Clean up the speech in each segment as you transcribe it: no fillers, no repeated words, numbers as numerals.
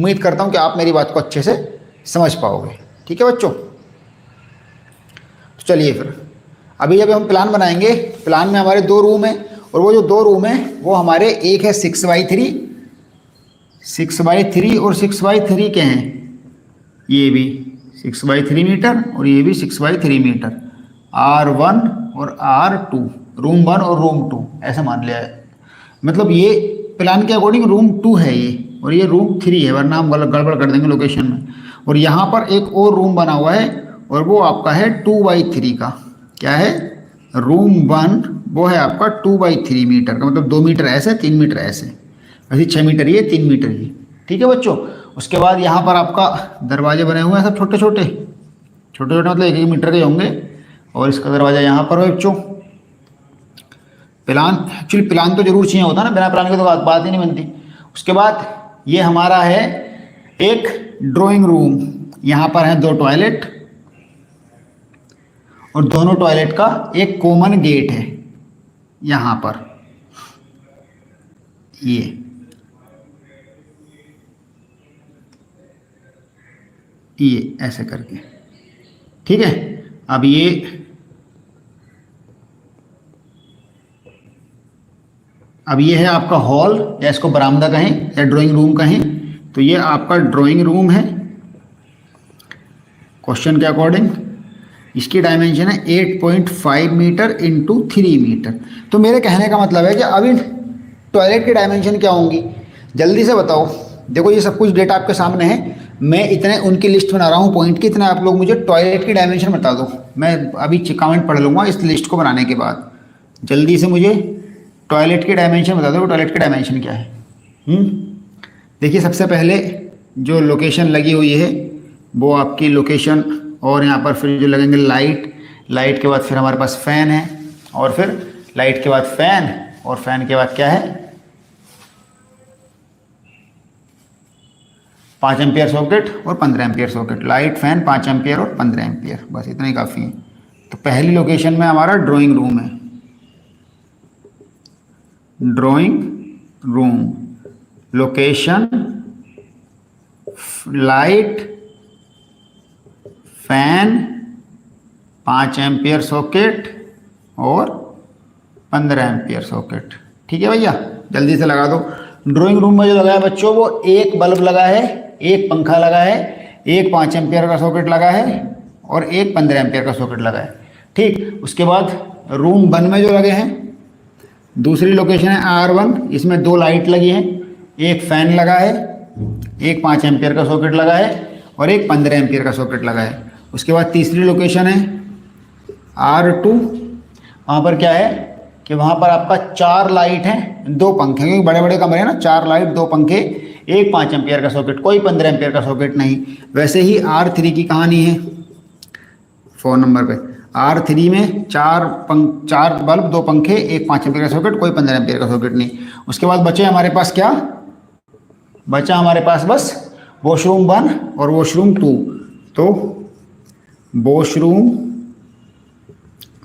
उम्मीद करता हूँ कि आप मेरी बात को अच्छे से समझ पाओगे। ठीक है बच्चों, तो चलिए फिर अभी जब हम प्लान बनाएंगे, प्लान में हमारे 2 रूम हैं और वो जो 2 रूम हैं वो हमारे, एक है 6x3 और 6x3 के हैं, ये भी 6x3 मीटर और ये भी 6x3 मीटर, R1 और R2, रूम 1 और रूम 2 ऐसा मान लिया है। मतलब ये प्लान के अकॉर्डिंग रूम 2 है ये, और ये रूम 3 है, वरना हम गड़बड़ कर देंगे लोकेशन में। और यहाँ पर एक और रूम बना हुआ है और वो आपका है 2x3 का। क्या है? रूम 1 वो है आपका 2x3 मीटर का, मतलब 2 मीटर ऐसे 3 मीटर ऐसे, वैसे 6 मीटर ये 3 मीटर ये। ठीक है बच्चों, उसके बाद यहाँ पर आपका दरवाजे बने हुए हैं सब छोटे छोटे मतलब 1-1 मीटर के होंगे, और इसका दरवाज़ा यहाँ पर है बच्चों। प्लान, एक्चुअली प्लान तो जरूर चाहिए होता ना, बिना प्लान के तो बात ही नहीं बनती। उसके बाद ये हमारा है एक ड्राइंग रूम, यहाँ पर है 2 टॉयलेट और दोनों टॉयलेट का एक कॉमन गेट है यहाँ पर, ये ऐसे करके। ठीक है, अब ये है आपका हॉल, या इसको बरामदा कहें या ड्राइंग रूम कहें, तो ये आपका ड्राइंग रूम है क्वेश्चन के अकॉर्डिंग। इसकी डायमेंशन है 8.5 मीटर इंटू 3 मीटर। तो मेरे कहने का मतलब है कि अभी टॉयलेट की डायमेंशन क्या होंगी, जल्दी से बताओ। देखो ये सब कुछ डेटा आपके सामने है, मैं इतने उनकी लिस्ट बना रहा हूँ पॉइंट की, इतने आप लोग मुझे टॉयलेट की डायमेंशन बता दो। मैं अभी कमेंट पढ़ लूँगा इस लिस्ट को बनाने के बाद। जल्दी से मुझे टॉयलेट की डायमेंशन बता दो, टॉयलेट की डायमेंशन क्या है। देखिए सबसे पहले जो लोकेशन लगी हुई है वो आपकी लोकेशन, और यहाँ पर फिर जो लगेंगे लाइट के बाद फिर हमारे पास फ़ैन है, और फिर लाइट के बाद फ़ैन, और फैन के बाद क्या है 5 एम्पियर सॉकेट और 15 ampere socket. Light, fan, 5 ampere और 15 एम्पियर, बस इतना ही काफ़ी है। तो पहली लोकेशन में हमारा ड्राइंग रूम है, drawing room location, light, fan, 5 ampere socket और 15 एम्पियर सॉकेट। ठीक है भैया, जल्दी से लगा दो। ड्राइंग रूम में जो लगा है बच्चों वो एक बल्ब लगा है, एक पंखा लगा है, एक 5 एम्पियर का सॉकेट लगा है और एक 15 एम्पियर का सॉकेट लगा है। ठीक, उसके बाद रूम 1 में जो लगे हैं, दूसरी लोकेशन है R1, इसमें 2 लाइट लगी हैं, एक फ़ैन लगा है, एक 5 एम्पियर का सॉकेट लगा है और एक 15 एम्पियर का सॉकेट लगा है। उसके बाद तीसरी लोकेशन है R2, वहाँ पर क्या है कि वहाँ पर आपका 4 लाइट हैं, 2 पंखे, क्योंकि बड़े बड़े कमरे हैं ना, 4 लाइट 2 पंखे, एक 5 एम्पियर का सॉकेट, कोई 15 एम्पियर का सॉकेट नहीं। वैसे ही R3 की कहानी है 4 नंबर पे। R3 में 4 बल्ब, 2 पंखे, एक 5 एम्पियर का सॉकेट, कोई 15 एम्पियर का सॉकेट नहीं। उसके बाद बचे हमारे पास क्या बचा, हमारे पास बस वॉशरूम 1 और वॉशरूम 2। तो वॉशरूम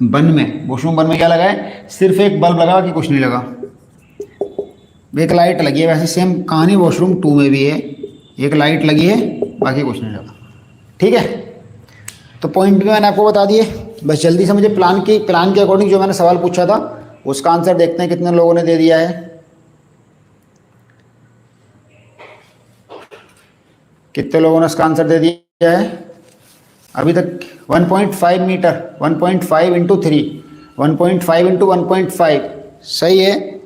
1 में क्या लगा है, सिर्फ एक बल्ब लगा, कि कुछ नहीं लगा, एक लाइट लगी है। वैसे सेम कहानी वॉशरूम 2 में भी है, एक लाइट लगी है, बाकी कुछ नहीं लगा। ठीक है, तो पॉइंट भी मैंने आपको बता दिए। बस जल्दी से मुझे प्लान के अकॉर्डिंग जो मैंने सवाल पूछा था उसका आंसर देखते हैं कितने लोगों ने दे दिया है। कितने लोगों ने इसका आंसर दे दिया है अभी तक? 1.5 मीटर, 1.5 इंटू 3, 1.5 इंटू 1.5, सही है।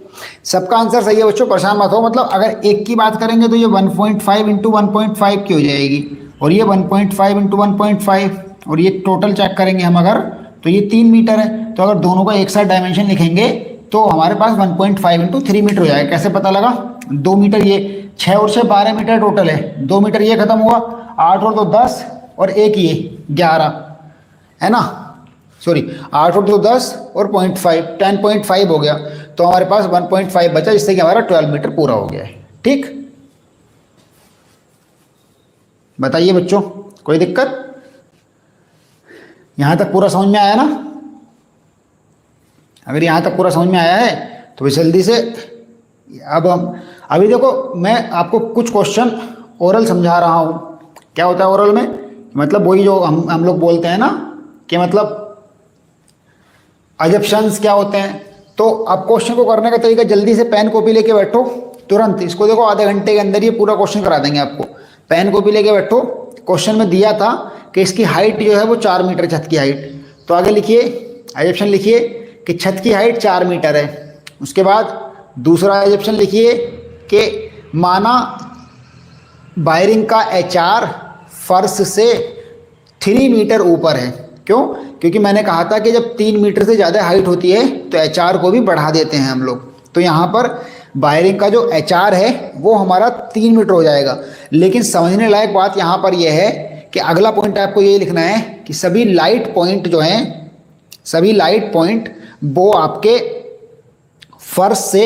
सबका आंसर सही है बच्चों, परेशान मत हो। मतलब अगर एक की बात करेंगे तो ये 1.5 इंटू 1.5 की हो जाएगी, और ये 1.5 इंटू 1.5, और ये टोटल चेक करेंगे हम अगर, तो ये 3 मीटर है। तो अगर दोनों का एक साथ डायमेंशन लिखेंगे तो हमारे पास 1.5 इंटू 3 मीटर हो जाएगा। कैसे पता लगा? 2 मीटर ये 6 और 6 12 मीटर टोटल है, 2 मीटर ये खत्म हुआ, 8 और 2 10 और एक ये 11 है ना, सॉरी 8 और 2 10 और 0.5 10.5 हो गया। तो हमारे पास 1.5 बचा, जिससे कि हमारा 12 मीटर पूरा हो गया है। ठीक, बताइए बच्चों, कोई दिक्कत? यहां तक पूरा समझ में आया ना? अगर यहां तक पूरा समझ में आया है तो जल्दी से अब हम अभी देखो, मैं आपको कुछ क्वेश्चन ओरल समझा रहा हूँ। क्या होता है ओरल में? मतलब वही जो हम लोग बोलते हैं ना कि मतलब अजप्शंस क्या होते हैं। तो अब क्वेश्चन को करने का तरीका, जल्दी से पेन कॉपी लेके बैठो तुरंत। इसको देखो आधे घंटे के अंदर ये पूरा क्वेश्चन करा देंगे आपको। पेन कॉपी लेके बैठो। क्वेश्चन में दिया था कि इसकी हाइट जो है वो 4 मीटर, छत की हाइट। तो आगे लिखिए, अजप्शन लिखिए कि छत की हाइट 4 मीटर है। उसके बाद दूसरा अजप्शन लिखिए कि माना वायरिंग का HR फर्श से 3 मीटर ऊपर है। क्यों? क्योंकि मैंने कहा था कि जब 3 मीटर से ज़्यादा हाइट होती है तो HR को भी बढ़ा देते हैं हम लोग। तो यहाँ पर वायरिंग का जो HR है वो हमारा 3 मीटर हो जाएगा। लेकिन समझने लायक बात यहाँ पर यह है कि अगला पॉइंट आपको ये लिखना है कि सभी लाइट पॉइंट जो हैं, सभी लाइट पॉइंट वो आपके फर्श से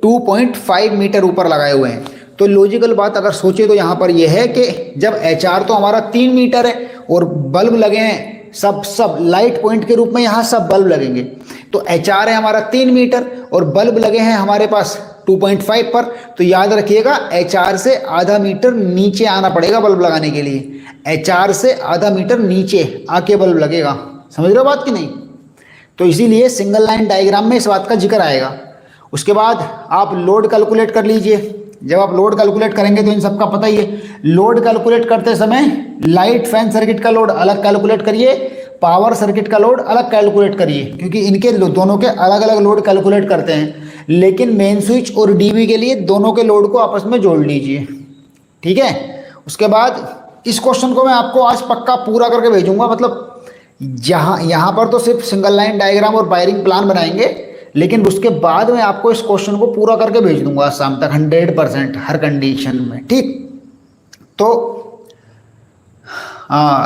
2.5 मीटर ऊपर लगाए हुए हैं। तो लॉजिकल बात अगर सोचे तो यहाँ पर यह है कि जब HR तो हमारा 3 मीटर है और बल्ब लगे हैं सब लाइट पॉइंट के रूप में, यहाँ सब बल्ब लगेंगे। तो HR है हमारा 3 मीटर और बल्ब लगे हैं हमारे पास 2.5 पर। तो याद रखिएगा HR से आधा मीटर नीचे आना पड़ेगा बल्ब लगाने के लिए। HR से आधा मीटर नीचे आके बल्ब लगेगा। समझ रहे हो बात कि नहीं? तो इसीलिए सिंगल लाइन डायग्राम में इस बात का जिक्र आएगा। उसके बाद आप लोड कैलकुलेट कर लीजिए। जब आप लोड कैलकुलेट करेंगे तो इन सब का पता ही है, लोड कैलकुलेट करते समय लाइट फैन सर्किट का लोड अलग कैलकुलेट करिए, पावर सर्किट का लोड अलग कैलकुलेट करिए, क्योंकि इनके दोनों के अलग अलग लोड कैलकुलेट करते हैं। लेकिन मेन स्विच और डीबी के लिए दोनों के लोड को आपस में जोड़ लीजिए। ठीक है? उसके बाद इस क्वेश्चन को मैं आपको आज पक्का पूरा करके भेजूंगा। मतलब यहाँ पर तो सिर्फ सिंगल लाइन डायग्राम और वायरिंग प्लान बनाएंगे, लेकिन उसके बाद मैं आपको इस क्वेश्चन को पूरा करके भेज दूंगा शाम तक 100% हर कंडीशन में। ठीक? तो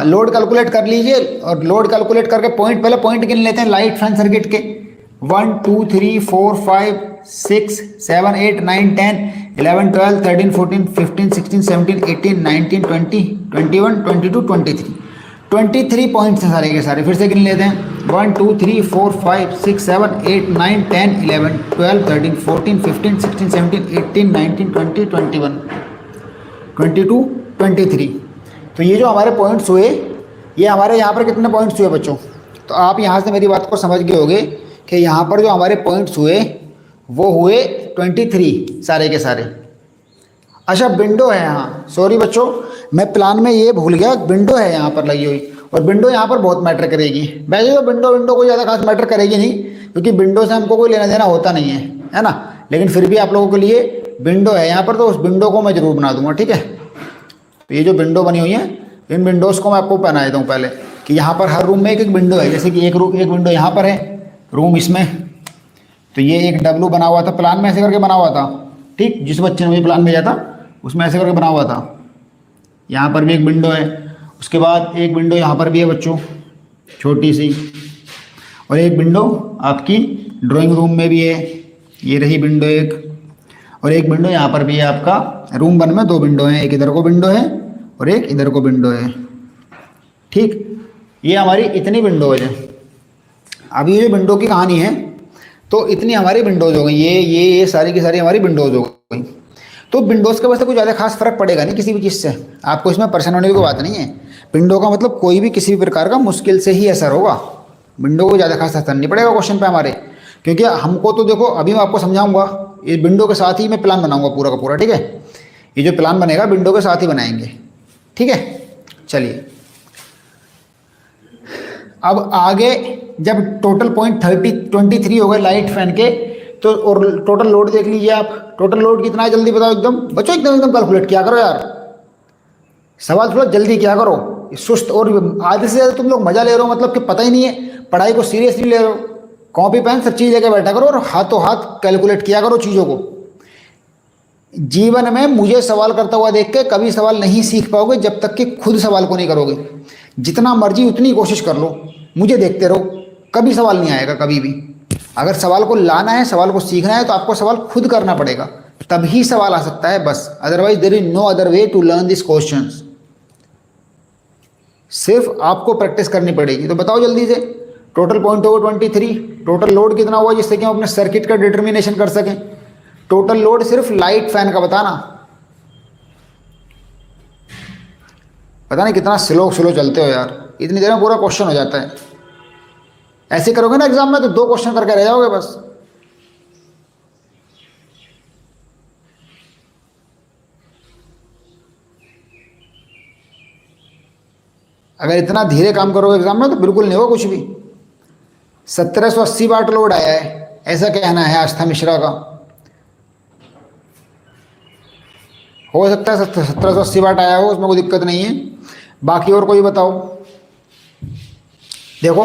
लोड कैलकुलेट कर लीजिए और लोड कैलकुलेट करके पॉइंट, पहले पॉइंट गिन लेते हैं लाइट फैन सर्किट के। 1 2 3 4 5 6 7 8 9 10 11 12 13 14 15 16 17 18 19 20 21 22 23 23 पॉइंट्स हैं सारे के सारे। फिर से गिन लेते हैं 1 2 3 4 5 6 7 8 9 10 11 12 13 14 15 16 17 18 19 20 21 22 23। तो ये जो हमारे पॉइंट्स हुए, ये हमारे यहाँ पर कितने पॉइंट्स हुए बच्चों? तो आप यहाँ से मेरी बात को समझ गए होंगे कि यहाँ पर जो हमारे पॉइंट्स हुए वो हुए 23 सारे के सारे। अच्छा, विंडो है यहाँ, सॉरी बच्चों मैं प्लान में ये भूल गया, विंडो है यहाँ पर लगी हुई और विंडो यहाँ पर बहुत मैटर करेगी। वैसे तो विंडो कोई ज़्यादा खास मैटर करेगी नहीं, क्योंकि विंडो से हमको कोई लेना देना होता नहीं है ना। लेकिन फिर भी आप लोगों के लिए विंडो है यहाँ पर, तो उस विंडो को मैं जरूर बना दूंगा। ठीक है? तो ये जो विंडो बनी हुई है, इन विंडोज़ को मैं आपको पहना देता हूँ पहले कि यहाँ पर हर रूम में एक एक विंडो है। जैसे कि एक विंडो यहाँ पर है, रूम इसमें, तो ये एक W बना हुआ था, प्लान में ऐसे करके बना हुआ था। ठीक? जिस बच्चे ने भी प्लान भेजा था उसमें ऐसे करके बना हुआ था। यहाँ पर भी एक विंडो है, उसके बाद एक विंडो यहाँ पर भी है बच्चों छोटी सी, और एक विंडो आपकी ड्राइंग रूम में भी है, ये रही विंडो एक, और एक विंडो यहाँ पर भी है आपका रूम 1 में 2 विंडो हैं, एक इधर को विंडो है और एक इधर को विंडो है। ठीक? ये हमारी इतनी विंडोज है। अब ये जो विंडो की कहानी है, तो इतनी हमारी विंडोज हो गई, ये सारी की सारी हमारी विंडोज हो गई। तो विंडोज़ के वजह से कोई ज़्यादा खास फर्क पड़ेगा नहीं किसी भी चीज़ से, आपको इसमें परेशान होने की कोई बात नहीं है। विंडो का मतलब कोई भी किसी भी प्रकार का मुश्किल से ही असर होगा, विंडो को ज़्यादा खास असर नहीं पड़ेगा क्वेश्चन पे हमारे। क्योंकि हमको तो देखो अभी मैं आपको समझाऊंगा, ये विंडो के साथ ही मैं प्लान बनाऊंगा पूरा का पूरा। ठीक है? ये जो प्लान बनेगा विंडो के साथ ही बनाएंगे। ठीक है? चलिए अब आगे, जब टोटल पॉइंट 23 हो गए लाइट फैन के, तो और टोटल लोड देख लीजिए आप। टोटल लोड कितना है जल्दी बताओ एकदम बच्चों, एकदम कैलकुलेट किया करो यार, सवाल थोड़ा जल्दी किया करो। सुस्त और आधे से ज़्यादा तुम लोग मजा ले रहे हो, मतलब कि पता ही नहीं है, पढ़ाई को सीरियसली ले रहे हो। कॉपी पेन सब चीज़ लेके बैठा करो और हाथों हाथ कैलकुलेट किया करो चीज़ों को। जीवन में मुझे सवाल करता हुआ देख के कभी सवाल नहीं सीख पाओगे जब तक कि खुद सवाल को नहीं करोगे। जितना मर्जी उतनी कोशिश कर लो, मुझे देखते रहो, कभी सवाल नहीं आएगा कभी भी। अगर सवाल को लाना है, सवाल को सीखना है, तो आपको सवाल खुद करना पड़ेगा, तभी सवाल आ सकता है बस। Otherwise there is no other way to learn this questions. सिर्फ आपको प्रैक्टिस करनी पड़ेगी। तो बताओ जल्दी से, टोटल पॉइंट होगा 23, टोटल लोड कितना हुआ जिससे कि हम अपने सर्किट का डिटर्मिनेशन कर सकें। टोटल लोड सिर्फ लाइट फैन का बताना, पता नहीं कितना स्लो स्लो चलते हो यार, इतनी देर में पूरा क्वेश्चन हो जाता है। ऐसे करोगे ना एग्जाम में तो 2 क्वेश्चन करके रह जाओगे बस। अगर इतना धीरे काम करोगे एग्जाम में तो बिल्कुल नहीं होगा कुछ भी। 1780 वाट लोड आया है, ऐसा कहना है आस्था मिश्रा का। हो सकता है 1780 वाट आया हो, उसमें कोई दिक्कत नहीं है। बाकी और कोई बताओ। देखो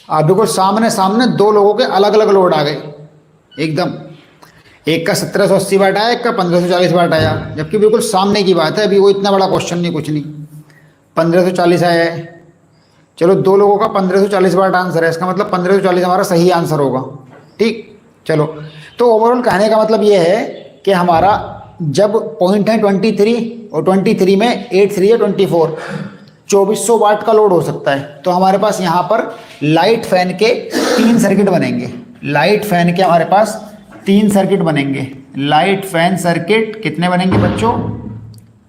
आप बिल्कुल सामने सामने 2 लोगों के अलग अलग लोड आ गए एकदम। एक का 1780 वाट आया, एक का 1540 वाट आया, जबकि बिल्कुल सामने की बात है। अभी वो इतना बड़ा क्वेश्चन नहीं, कुछ नहीं। 1540 आया है, चलो 2 लोगों का 1540 वाट आंसर है, इसका मतलब 1540 हमारा सही आंसर होगा। ठीक, चलो तो ओवरऑल कहने का मतलब ये है कि हमारा जब पॉइंट है 23 और 23 में 8 3 है 24, 2400 वाट का लोड हो सकता है। तो हमारे पास यहाँ पर लाइट फैन के 3 सर्किट बनेंगे। लाइट फैन के हमारे पास 3 सर्किट बनेंगे। लाइट फैन सर्किट कितने बनेंगे बच्चों?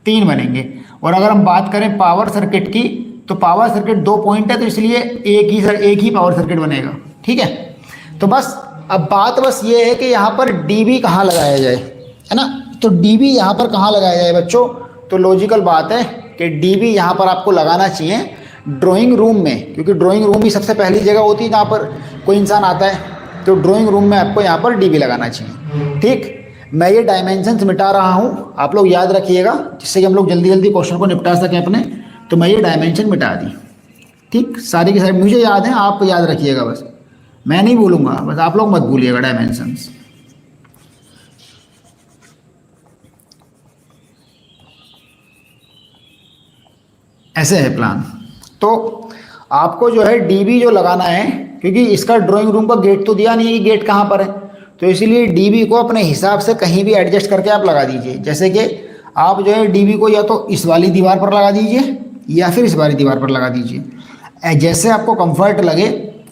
3 बनेंगे। और अगर हम बात करें पावर सर्किट की, तो पावर सर्किट 2 पॉइंट है, तो इसलिए एक ही पावर सर्किट बनेगा। ठीक है, तो बस अब बात बस ये है कि यहाँ पर डीबी कहाँ लगाया जाए, है ना। तो डीबी यहाँ पर कहाँ लगाया जाए बच्चों? तो लॉजिकल बात है कि डीबी यहाँ पर आपको लगाना चाहिए ड्राइंग रूम में, क्योंकि ड्राइंग रूम ही सबसे पहली जगह होती है जहाँ पर कोई इंसान आता है। तो ड्राइंग रूम में आपको यहाँ पर डीबी लगाना चाहिए। ठीक, मैं ये डायमेंशंस मिटा रहा हूँ, आप लोग याद रखिएगा, जिससे कि हम लोग जल्दी जल्दी क्वेश्चन को निपटा सकें अपने। तो मैं ये डायमेंशन मिटा दी। ठीक, सारी की सारी मुझे याद है, आप याद रखिएगा बस, मैं नहीं भूलूंगा, बस आप लोग मत भूलिएगा डायमेंशंस। ऐसे है प्लान। तो आपको जो है डीबी जो लगाना है, क्योंकि इसका ड्राइंग रूम का गेट तो दिया नहीं है कि गेट कहाँ पर है, तो इसलिए डीबी को अपने हिसाब से कहीं भी एडजस्ट करके आप लगा दीजिए। जैसे कि आप जो है डीबी को या तो इस वाली दीवार पर लगा दीजिए या फिर इस वाली दीवार पर लगा दीजिए। जैसे आपको कंफर्ट लगे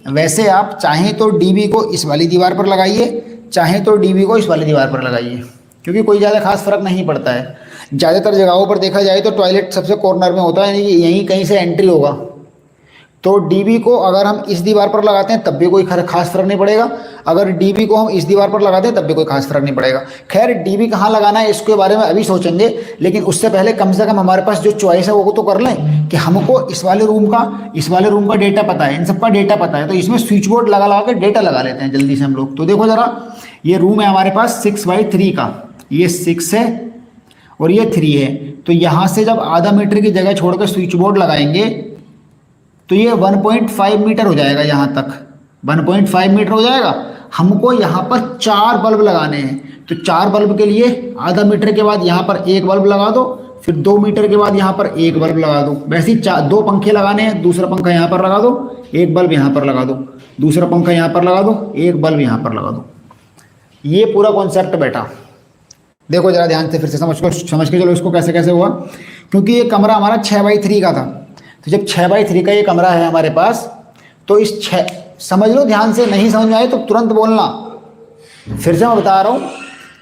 वैसे आप चाहें तो डीबी को इस वाली दीवार पर लगाइए, चाहें तो डीबी को इस वाली दीवार पर लगाइए, क्योंकि कोई ज़्यादा खास फर्क नहीं पड़ता है। ज़्यादातर जगहों पर देखा जाए तो टॉयलेट सबसे कॉर्नर में होता है, यानी कि यहीं कहीं से एंट्री होगा। तो डीबी को अगर हम इस दीवार पर लगाते हैं तब भी कोई खास फर्क नहीं पड़ेगा, अगर डीबी को हम इस दीवार पर लगाते हैं तब भी कोई खास फर्क नहीं पड़ेगा। खैर डीबी कहाँ लगाना है इसके बारे में अभी सोचेंगे, लेकिन उससे पहले कम से कम हमारे पास जो चॉइस है वो तो कर लें कि हमको इस वाले रूम का डेटा पता है, इन सबका डेटा पता है। तो इसमें स्विच बोर्ड लगा लगा के डेटा लगा लेते हैं जल्दी से हम लोग। तो देखो ज़रा, ये रूम है हमारे पास 6/3 का, ये 6 है और ये 3 है। तो यहाँ से जब आधा मीटर की जगह छोड़कर स्विच बोर्ड लगाएंगे तो ये 1.5 मीटर हो जाएगा, यहाँ तक 1.5 मीटर हो जाएगा। हमको यहाँ पर 4 बल्ब लगाने हैं, तो 4 बल्ब के लिए आधा मीटर के बाद यहाँ पर 1 बल्ब लगा दो, फिर 2 मीटर के बाद यहाँ पर 1 बल्ब लगा दो। वैसे ही 2 पंखे लगाने हैं, दूसरा पंखा यहाँ पर लगा दो, 1 बल्ब यहाँ पर लगा दो, दूसरा पंखा यहाँ पर लगा दो, 1 बल्ब यहाँ पर लगा दो। ये पूरा कॉन्सेप्ट बैठा। देखो जरा ध्यान से फिर से समझ के चलो इसको कैसे कैसे हुआ। क्योंकि ये कमरा हमारा 6/3 का था, तो जब 6/3 का ये कमरा है हमारे पास, तो इस 6 समझ लो ध्यान से, नहीं समझ में आए तो तुरंत बोलना। फिर से मैं बता रहा हूँ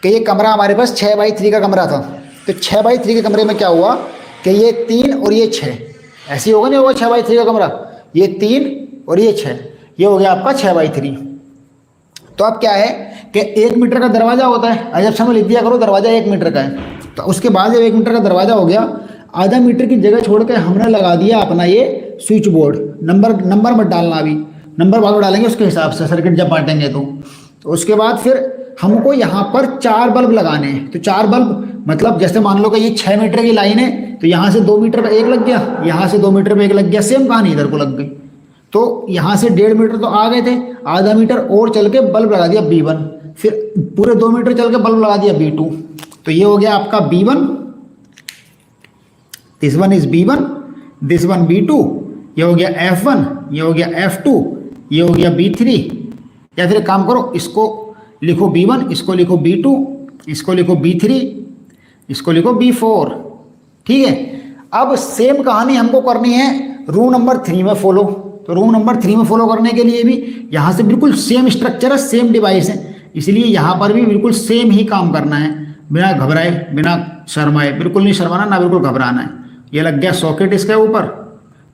कि ये कमरा हमारे पास 6/3 का कमरा था। तो 6/3 के कमरे में क्या हुआ कि ये 3 और ये 6 ऐसे ही होगा, नहीं होगा 6/3 का कमरा, ये 3 और ये 6, ये हो गया आपका 6/3। तो अब क्या है कि 1 मीटर का दरवाज़ा होता है, अजब समय लिख दिया करो दरवाज़ा 1 मीटर का है। तो उसके बाद जब 1 मीटर का दरवाज़ा हो गया, आधा मीटर की जगह छोड़ के हमने लगा दिया अपना ये स्विच बोर्ड। नंबर मत डालना, अभी नंबर बाद में डालेंगे उसके हिसाब से सर्किट जब बांटेंगे। तो उसके बाद फिर हमको यहाँ पर 4 बल्ब लगाने हैं। तो 4 बल्ब मतलब जैसे मान लो कि ये 6 मीटर की लाइन है, तो यहाँ से 2 मीटर पर 1 लग गया, यहाँ से 2 मीटर पर 1 लग गया, सेम कहानी इधर को लग गई। तो यहाँ से 1.5 मीटर तो आ गए थे, आधा मीटर और चल के बल्ब लगा दिया B1, फिर पूरे 2 मीटर चल के बल्ब लगा दिया B2। तो ये हो गया आपका B1, this one is B1, this one B2, ये हो गया F1, ये हो गया F2, ये हो गया B3। या फिर काम करो, इसको लिखो B1, इसको लिखो B2, इसको लिखो B3, इसको लिखो B4। ठीक है, अब सेम कहानी हमको करनी है रूम नंबर 3 में फॉलो। तो रूम नंबर 3 में फॉलो करने के लिए भी यहाँ से बिल्कुल सेम स्ट्रक्चर है, सेम डिवाइस है, इसलिए यहाँ पर भी बिल्कुल सेम ही काम करना है, बिना घबराए बिना शर्माए। बिल्कुल नहीं शर्माना ना बिल्कुल घबराना है। ये लग गया सॉकेट इसके ऊपर,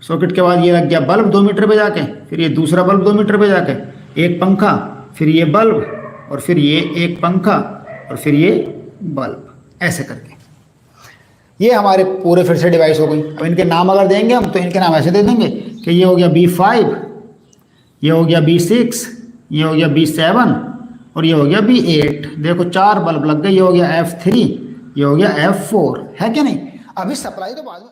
सॉकेट के बाद ये लग गया बल्ब 2 मीटर पे जाके, फिर ये दूसरा बल्ब 2 मीटर पे जाके, एक पंखा, फिर ये बल्ब, और फिर ये एक पंखा, और फिर ये बल्ब, ऐसे करके ये हमारे पूरे फिर से डिवाइस हो गई। अब इनके नाम अगर देंगे हम तो इनके नाम ऐसे दे देंगे कि ये हो गया B5, ये हो गया B6, ये हो गया B7 और ये हो गया B8। देखो 4 बल्ब लग गए, ये हो गया F3, ये हो गया F4, है क्या नहीं। अभी सप्लाई तो बाद में